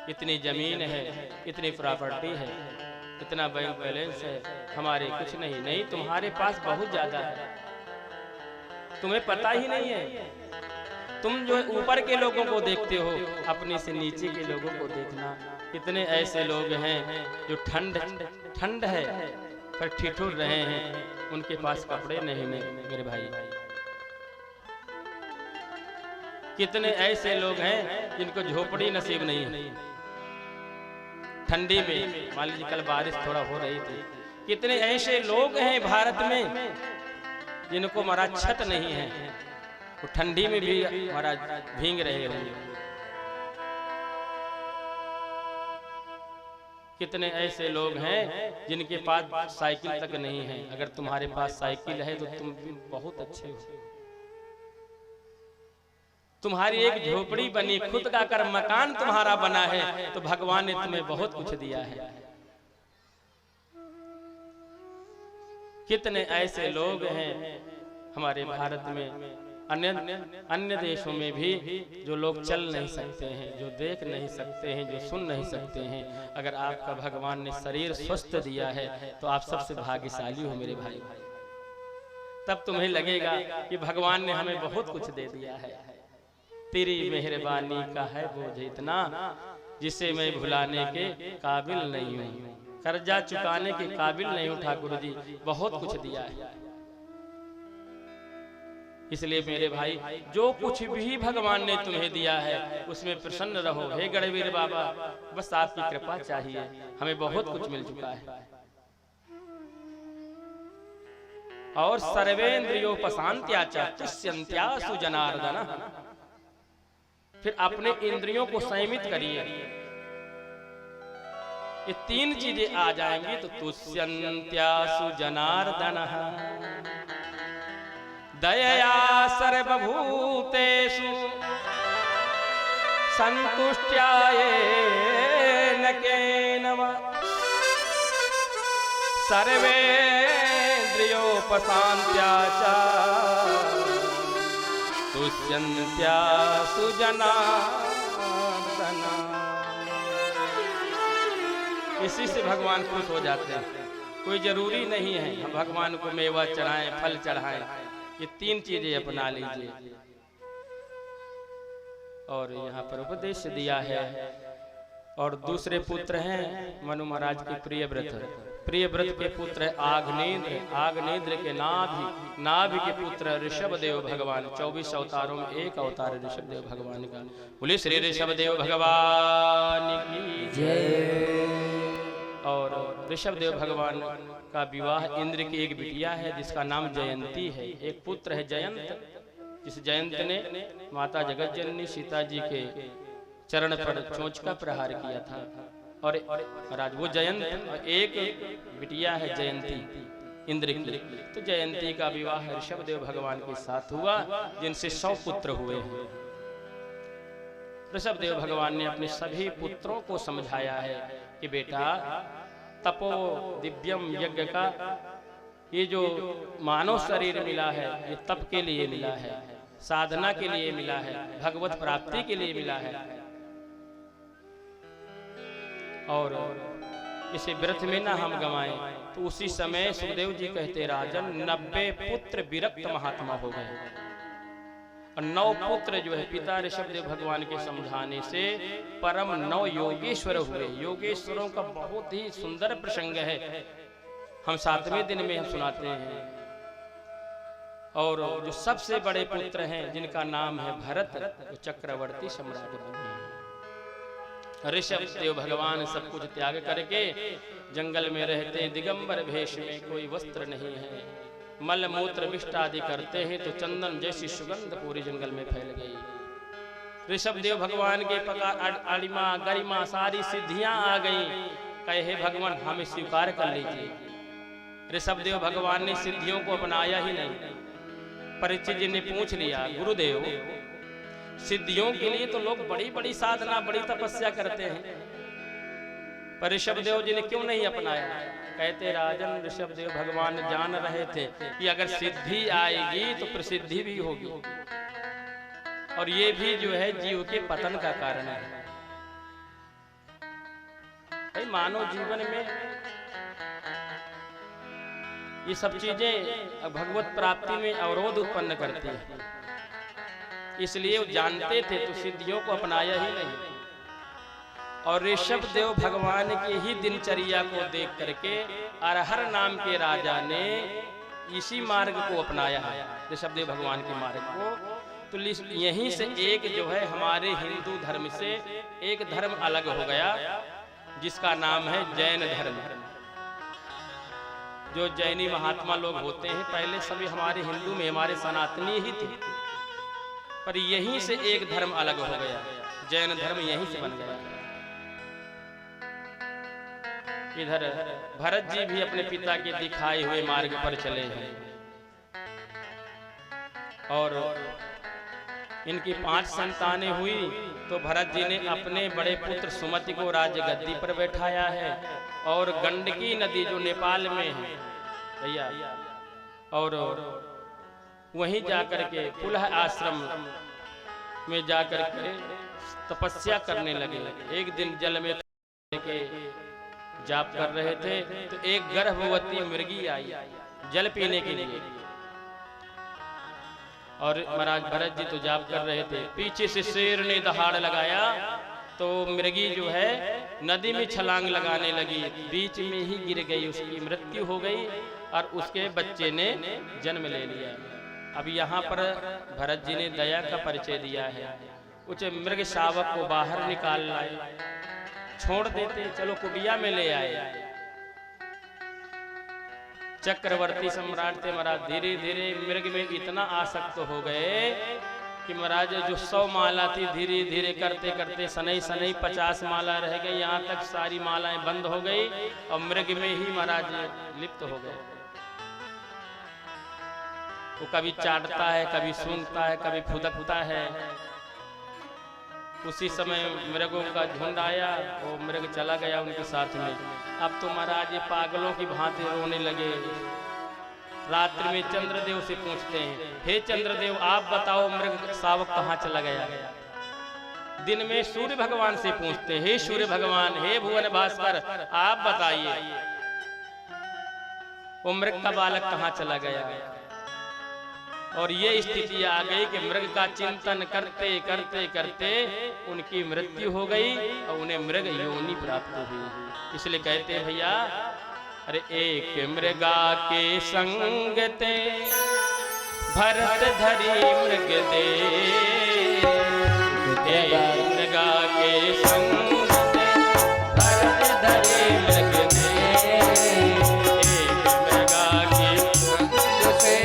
इतनी जमीन है, इतनी प्रॉपर्टी है, इतना बैंक बैलेंस है, हमारे कुछ नहीं। नहीं, तुम्हारे पास बहुत ज्यादा है, तुम्हें पता ही नहीं है। तुम जो ऊपर के लोगों को देखते हो, अपने से नीचे के लोगों को देखना। कितने ऐसे लोग हैं जो ठंड है पर ठिठुर रहे हैं, उनके पास कपड़े नहीं मेरे भाई। कितने ऐसे लोग हैं जिनको झोपड़ी नसीब नहीं है, ठंडी में। मान लीजिए कल बारिश थोड़ा हो रही थी। कितने ऐसे लोग हैं भारत में जिनको महाराज छत नहीं है, वो ठंडी में भी महाराज भींग रहे होंगे। कितने ऐसे लोग हैं जिनके पास साइकिल तक नहीं है। अगर तुम्हारे पास साइकिल है तो तुम भी बहुत अच्छे हो। तुम्हारी एक झोपड़ी बनी, खुद का कर मकान तुम्हारा बना है, तो भगवान ने तुम्हें बहुत कुछ दिया है। कितने ऐसे लोग हैं हमारे भारत में, अन्य देशों में भी, जो लोग चल नहीं सकते हैं, जो देख नहीं सकते हैं, जो सुन नहीं सकते हैं। अगर आपका भगवान ने शरीर स्वस्थ दिया है तो आप सबसे भाग्यशाली हो मेरे भाई। तब तुम्हें लगेगा कि भगवान ने हमें बहुत कुछ दे दिया है। तेरी मेहरबानी का है बोझ इतना, जिसे मैं भुलाने के काबिल नहीं हूँ, कर्जा चुकाने के काबिल नहीं हूँ। ठाकुर जी बहुत कुछ दिया है। इसलिए मेरे भाई, जो कुछ भी भगवान ने तुम्हें दिया है उसमें प्रसन्न रहो। हे गणवीर बाबा, बस आपकी कृपा चाहिए, हमें बहुत कुछ मिल चुका है। और सर्वेन्द्रियोपशांत्या तुष्यन्त्यासु जनार्दन। फिर अपने इंद्रियों को संयमित करिए। ये तीन चीजें आ जाएंगी तो तुष्यन्त्यासु जनार्दन। दयया सर्वभूतेषु संतुष्ट्याये न केनव। सर्वेन्द्रियोपशांत्या च तुष्यन्त्यासु जनार्दन। इसी से भगवान खुश हो जाते हैं। कोई जरूरी नहीं है हम भगवान को मेवा चढ़ाएं, फल चढ़ाएं। ये तीन चीजें अपना लीजिए। और यहाँ पर उपदेश दिया है। और दूसरे पुत्र हैं मनु महाराज के प्रियव्रत के पुत्र है आग्नेन्द्र। आग्नेन्द्र के नाभि के पुत्र ऋषभदेव भगवान। 24 अवतारों में एक अवतार ऋषभदेव भगवान का। बोले श्री ऋषभदेव भगवान की जय। और ऋषभदेव भगवान का विवाह इंद्र की एक बिटिया है जिसका नाम जयंती है। एक पुत्र है जयंत, जिस जयंत ने माता जगत जननी सीता जी के चरण पर चोंच का प्रहार किया था। और महाराज वो जयंत, एक बिटिया है जयंती इंद्र की। तो जयंती का विवाह ऋषभदेव भगवान के साथ हुआ, जिनसे 100 पुत्र हुए हैं। ऋषभदेव भगवान ने अपने सभी पुत्रों को समझाया है कि बेटा, तपो दिव्यम यज्ञ का ये जो मानव शरीर मिला है, ये तप के लिए मिला है, साधना के लिए मिला है, भगवत प्राप्ति के लिए मिला है। और इसे व्रत में ना हम गवाएं। तो उसी समय सुखदेव जी कहते, राजन 90 पुत्र विरक्त महात्मा हो गए। और 9 पुत्र जो है पिता ऋषभदेव भगवान के समझाने से परम 9 योगेश्वर हुए। योगेश्वरों का बहुत ही सुंदर प्रसंग है, हम 7वें दिन में हम सुनाते हैं। और जो सबसे बड़े पुत्र हैं जिनका नाम है भरत, वो चक्रवर्ती सम्राट बने। ऋषभदेव भगवान सब कुछ त्याग करके जंगल में रहते, दिगंबर भेष में, कोई वस्त्र नहीं है, मल मूत्र विष्ट आदि करते हैं। तो चंदन जैसी सुगंध पूरी जंगल में फैल गई। ऋषभदेव भगवान के अड़िमा गरिमा सारी सिद्धियां आ गई। कहे भगवान हमें स्वीकार कर लीजिए। ऋषभदेव भगवान ने सिद्धियों को अपनाया ही नहीं। परीक्षित जी ने पूछ लिया, गुरुदेव सिद्धियों के लिए तो लोग बड़ी बड़ी साधना, बड़ी तपस्या करते हैं, पर ऋषभदेव जी ने क्यों नहीं अपनाया? कहते, राजन ऋषभदेव भगवान जान रहे थे कि अगर सिद्धि आएगी तो प्रसिद्धि भी होगी, और ये भी जो है जीव के पतन का कारण है। भाई मानव जीवन में ये सब चीजें भगवत प्राप्ति में अवरोध उत्पन्न करती है। इसलिए वो जानते थे तो सिद्धियों को अपनाया ही नहीं। और ऋषभ देव भगवान की ही दिनचर्या को देख करके अरहर नाम के राजा ने इसी मार्ग को अपनाया है, ऋषभ देव भगवान के मार्ग को। तो यहीं से एक जो है हमारे हिंदू धर्म से एक धर्म अलग हो गया, जिसका नाम है जैन धर्म। जो जैनी महात्मा लोग होते हैं पहले सभी हमारे हिंदू में हमारे सनातनी ही थे, पर यहीं से एक धर्म अलग हो गया, जैन धर्म यहीं से बन गया। इधर भरत जी भी अपने पिता के दिखाए हुए मार्ग पर चले हैं और इनकी 5 संतानें हुई तो भरत जी ने अपने बड़े पुत्र सुमति को राजगद्दी पर बैठाया है और गंडकी नदी जो नेपाल में है भैया, और वहीं जाकर के पुलह आश्रम में जाकर के तपस्या करने लगे। एक दिन जल में के जाप कर रहे थे तो एक गर्भवती मृगी आई जल पीने के लिए, और महाराज भरत जी तो जाप कर रहे थे, पीछे से शेर ने दहाड़ लगाया तो मृगी जो है नदी में छलांग लगाने लगी, बीच में ही गिर गई, उसकी मृत्यु हो गई और उसके बच्चे ने जन्म ले लिया। अब यहाँ पर भरत जी ने दया का परिचय दिया है, उस मृग शावक को बाहर निकाल लाए, छोड़ देते, चलो कुटिया में ले आए। चक्रवर्ती सम्राट थे महाराज, धीरे धीरे मृग में इतना आसक्त हो गए कि महाराज जो 100 माला थी धीरे धीरे करते करते सनई सनई 50 माला रह गई, यहाँ तक सारी मालाएं बंद हो गई और मृग में ही महाराज लिप्त हो गए। वो कभी चाटता है, कभी सूंघता है, कभी फुदकता है। उसी समय मृगों का झुंड आया, वो मृग चला गया उनके साथ में। अब तो महाराज ये पागलों की भांति रोने लगे। रात्रि में चंद्रदेव से पूछते हैं, हे चंद्रदेव आप बताओ मृग शावक कहाँ चला गया। दिन में सूर्य भगवान से पूछते हैं, हे सूर्य भगवान, हे भुवन भास्कर आप बताइए वो मृग का बालक कहाँ चला गया। और ये स्थिति आ गई कि मृग का चिंतन करते करते करते उनकी मृत्यु हो गई और उन्हें मृग योनि प्राप्त हुई। इसलिए कहते हैं भैया, अरे एक मृगा के संग ते भरत धरी मृग दे, एक मृगा के संग ते भरत धरी मृग दे, एक मृगा के संग से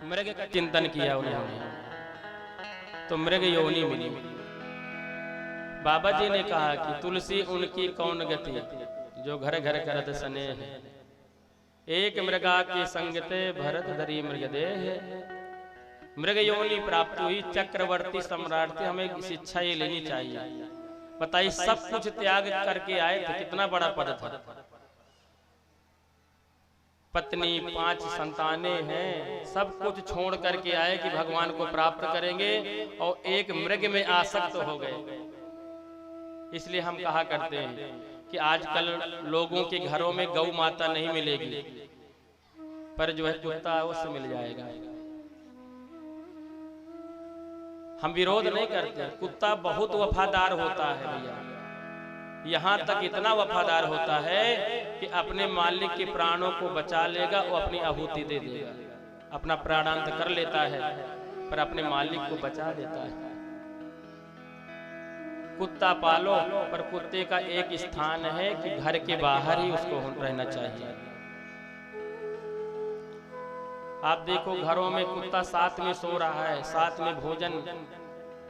मृग का चिंतन किया उन्होंने, तो मृग योनि मिली। बाबा जी ने कहा कि तुलसी उनकी कौन गति, जो घर घर करत स्नेह, एक मृगा के संगते भरत धरी मृग देह। मृग योनि प्राप्त हुई, चक्रवर्ती सम्राट थे, हमें शिक्षा ये लेनी चाहिए। बताइए, सब कुछ त्याग करके आए थे, कितना बड़ा पद था। पत्नी, 5 संतानें हैं, सब कुछ छोड़ करके आए कि भगवान को प्राप्त करेंगे, और एक मृग में आसक्त हो गए। इसलिए हम कहा करते हैं कि आजकल लोगों के घरों में गौ माता नहीं मिलेगी, पर जो है कुत्ता उससे मिल जाएगा। हम विरोध नहीं करते, कुत्ता बहुत वफादार होता है भैया, यहाँ तक इतना वफादार होता है कि अपने मालिक के प्राणों को बचा लेगा और अपनी आहुति दे देगा। अपना प्राणांत कर लेता है पर अपने मालिक को बचा देता है। कुत्ता पालो, पर कुत्ते का एक स्थान है कि घर के बाहर ही उसको रहना चाहिए। आप देखो, घरों में कुत्ता साथ में सो रहा है, साथ में भोजन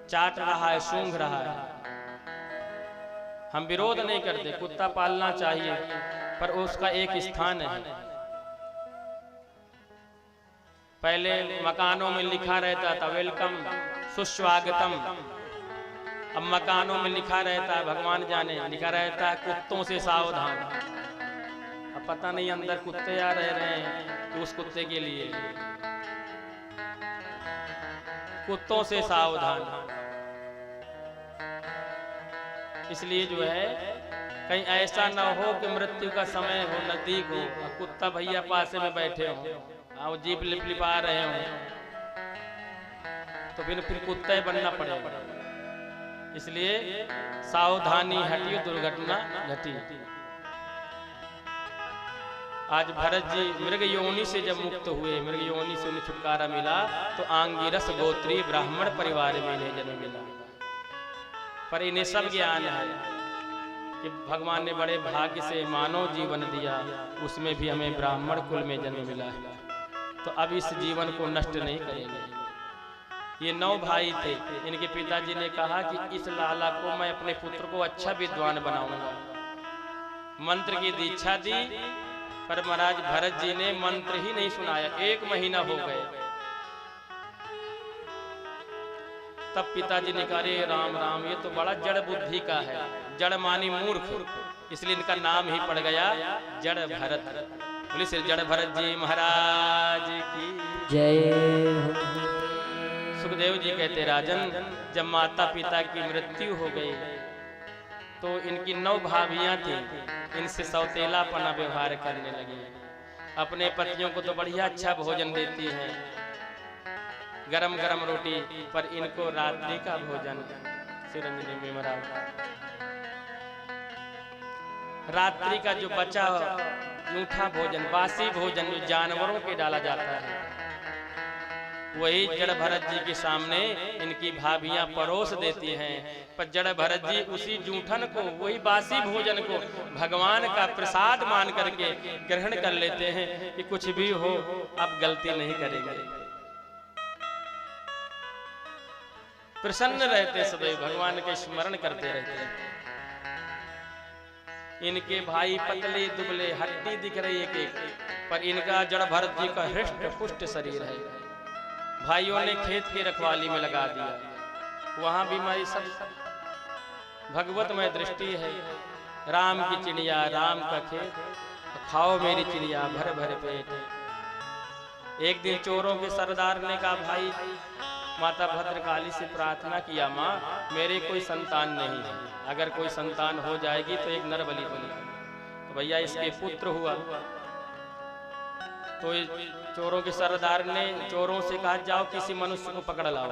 चाट रहा है, सूंघ रहा है। हम विरोध नहीं करते, कुत्ता पालना चाहिए, पर उसका एक स्थान है। पहले मकानों में लिखा रहता था वेलकम, सुस्वागतम। अब मकानों में लिखा रहता है, भगवान जाने, लिखा रहता है कुत्तों से सावधान। अब पता नहीं अंदर कुत्ते आ रहे हैं कि उस कुत्ते के लिए। कुत्तों से सावधान। इसलिए जो है कहीं ऐसा ना हो कि मृत्यु का समय हो, नजदीक हो, कुत्ता भैया पास में बैठे हो, जीप लिपलिपा रहे हो, तो फिर कुत्ता ही बनना पड़ेगा। इसलिए सावधानी हटियो, दुर्घटना घटी। आज भरत जी मृग योनि से जब मुक्त हुए, मृग योनि से उन्हें छुटकारा मिला, तो आंगिरस गोत्री ब्राह्मण परिवार में इन्हें जन्म मिला। पर इन्हें सब ज्ञान है कि भगवान ने बड़े भाग्य से मानव जीवन दिया, उसमें भी हमें ब्राह्मण कुल में जन्म मिला है, तो अब इस जीवन को नष्ट नहीं करेंगे। ये 9 भाई थे, इनके पिताजी ने कहा कि इस लाला को मैं अपने पुत्र को अच्छा विद्वान बनाऊंगा। मंत्र की दीक्षा दी, पर महाराज भरत जी ने मंत्र ही नहीं सुनाया। 1 महीना हो गए, तब पिताजी ने कहा, अरे राम राम, ये तो बड़ा जड़ बुद्धि का है। जड़ मानी मूर्ख, इसलिए इनका नाम ही पड़ गया जड़ भरत। बोलिए श्री जड़ भरत जी महाराज की जय। सुखदेव जी कहते, राजन, जब माता पिता की मृत्यु हो गई तो इनकी 9 भाभियां थी, इनसे सौतेलापना व्यवहार करने लगी। अपने पतियों को तो बढ़िया अच्छा भोजन देती हैं, गरम गरम रोटी, पर इनको रात्रि का भोजन सिरंजनी में महाराज, रात्रि का जो बचा जूठा भोजन, बासी भोजन जो जानवरों के डाला जाता है, वही जड़ भरत जी के सामने इनकी भाभियां परोस देती हैं। पर जड़ भरत जी उसी जूठन को, वही बासी भोजन को भगवान का प्रसाद मान करके ग्रहण कर लेते हैं कि कुछ भी हो अब गलती नहीं करेंगे। प्रसन्न रहते, सदैव भगवान के स्मरण करते रहते। इनके भाई पतले दुबले, हड्डी दिख रही एक एक, पर इनका जड़ भरत जी का हृष्ट पुष्ट शरीर है। भाइयों ने खेत की रखवाली में लगा दिया, वहां भी हमारी सब भगवतमय दृष्टि है। राम की चिड़िया, राम का खेत, खाओ मेरी चिड़िया भर भर पेट। एक दिन चोरों के सरदार ने कहा, भाई माता भद्रकाली से प्रार्थना किया, माँ मेरे कोई संतान नहीं है, अगर कोई संतान हो जाएगी तो एक नर बलि दूंगा। तो भैया इसके पुत्र हुआ। तो चोरों के सरदार ने चोरों से कहा, जाओ किसी मनुष्य को पकड़ लाओ।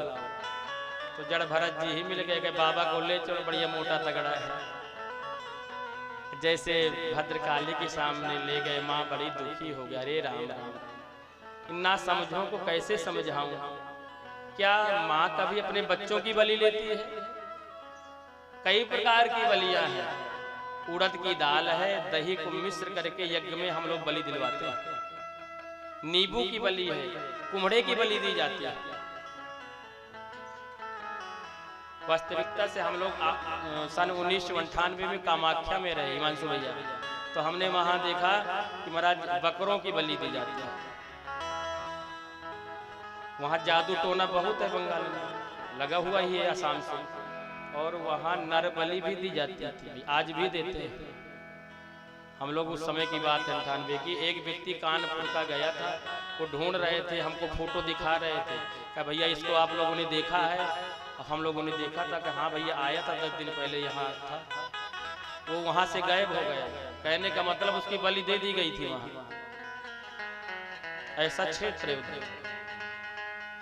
तो जड़ भरत जी ही मिल गए कि बाबा को ले चलो, बढ़िया मोटा तगड़ा है। जैसे भद्रकाली के सामने ले गए, माँ बड़ी दुखी हो गया, अरे राम राम, ना समझों को कैसे समझाऊं। क्या माँ कभी अपने बच्चों की बलि लेती है? कई प्रकार की बलियां हैं। उड़द की दाल है, दही को मिश्र करके यज्ञ में हम लोग बलि दिलवाते हैं। नींबू की बलि है, कुम्हड़े की बलि दी जाती है। वास्तविकता से हम लोग सन 1998 में कामाख्या में रहे हिमांशु भैया, तो हमने वहां देखा कि महाराज बकरों की बलि दी जाती है। वहां जादू टोना बहुत है, बंगाल में लगा हुआ ही है, आसाम से, और वहां नर बलि भी दी जाती थी, आज भी देते हैं। हम लोग उस समय की बात है 98 की, एक व्यक्ति कानपुर का गया था, वो ढूंढ रहे थे, हमको फोटो दिखा रहे थे, क्या भैया इसको आप लोगों ने देखा है? हम लोगों ने देखा था कि हाँ भैया आया था 10 दिन पहले यहाँ था। वो वहां से गायब हो गया, कहने का मतलब उसकी बलि दे दी गई थी वहां। ऐसा क्षेत्र है।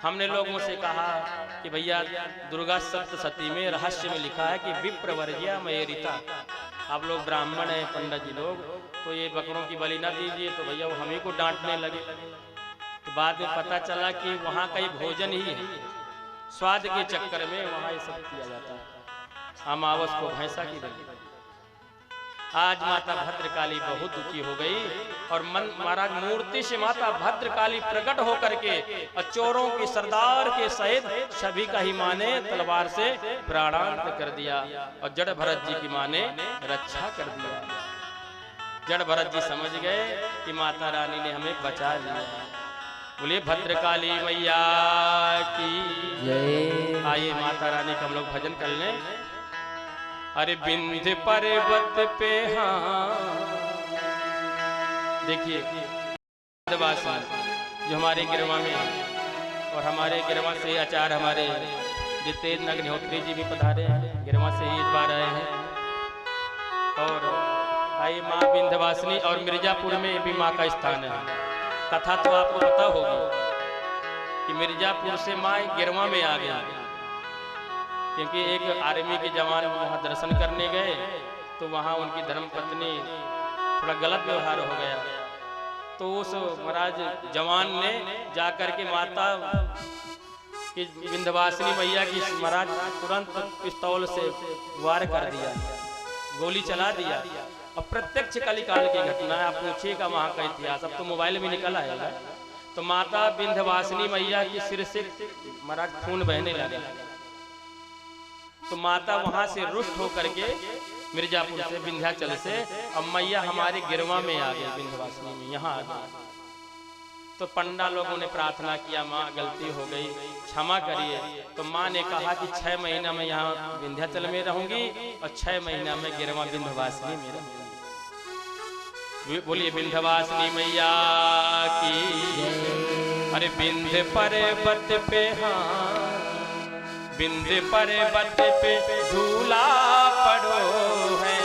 हमने लोगों से कहा कि भैया दुर्गा सप्तशती में रहस्य में लिखा है कि विप्रवर्ज्या मयरिता, आप लोग ब्राह्मण हैं, पंडित जी लोग, तो ये बकरों की बलि ना दीजिए। तो भैया वो हम ही को डांटने लगे। तो बाद में पता चला कि वहाँ का ही भोजन ही है, स्वाद के चक्कर में वहाँ ये सब किया जाता है। अमावस को भैंसा की बलि। आज माता भद्रकाली बहुत दुखी हो गई और मन महाराज मूर्ति से माता भद्रकाली प्रकट होकर के और चोरों के सरदार के सहित सभी का ही माँ ने तलवार से प्राणांत कर दिया और जड़ भरत जी की माँ ने रक्षा कर दिया। जड़ भरत जी समझ गए कि माता रानी ने हमें बचा लिया। बोले भद्रकाली मैया की जय। आइए माता रानी का हम लोग भजन कर लें। अरे विंध्य पर्वत पे हाँ देखिए जो हमारे गिरवा में, और हमारे गिरवा से आचार्य हमारे जितेंद्र अग्निहोत्री जी भी पधारे हैं, गिरवा से ही इस बार आए हैं। और आई माँ विंध्यवासिनी और मिर्जापुर में भी माँ का स्थान है। कथा तो आपको पता होगी कि मिर्जापुर से माँ गिरवा में आ गया, क्योंकि एक आर्मी के जवान वहाँ दर्शन करने गए तो वहाँ उनकी धर्मपत्नी थोड़ा गलत व्यवहार हो गया। तो उस महाराज जवान ने जाकर के माता की विंध्यवासिनी मैया की महाराज तुरंत पिस्तौल से वार कर दिया, गोली चला दिया। और प्रत्यक्ष कलिकाल की घटना है, आप पूछिएगा वहाँ का इतिहास, अब तो मोबाइल में निकल आएगा। तो माता विंध्यवासिनी मैया की सिर से महाराज खून बहने लगा। तो माता वहां से रुष्ट होकर के मिर्जापुर से विंध्याचल से अब मैया हमारे गिरवा में आ गई, विंध्यवासिनी में यहाँ आ गई। तो पंडा लोगों ने प्रार्थना किया, माँ गलती हो गई, क्षमा करिए। तो माँ ने कहा कि 6 महीना में यहाँ विंध्याचल में रहूंगी और 6 महीना में गिरवा विंध्यवासिनी में रहूंगी। बोलिए विंध्यवासिनी मैया की। अरे विंध्य पर्वत पे हाँ विंध्य पर्वत पे झूला पड़ो है,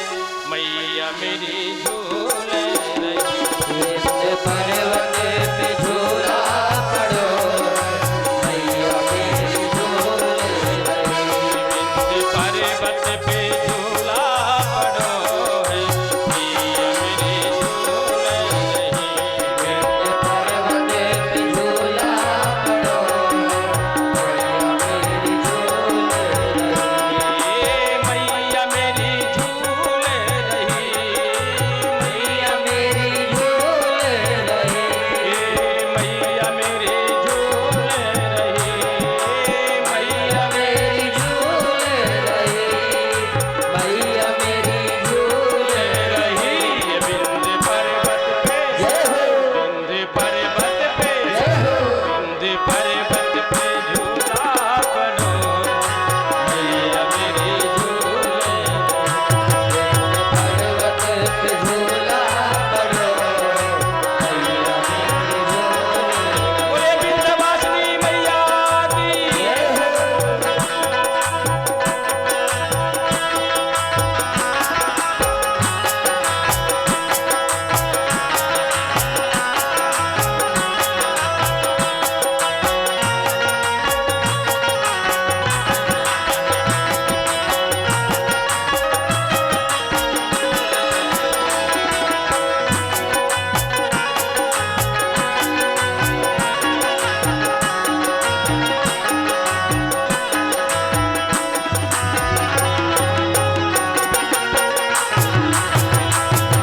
मैया मेरी झूले रही। विंध्य पर्वत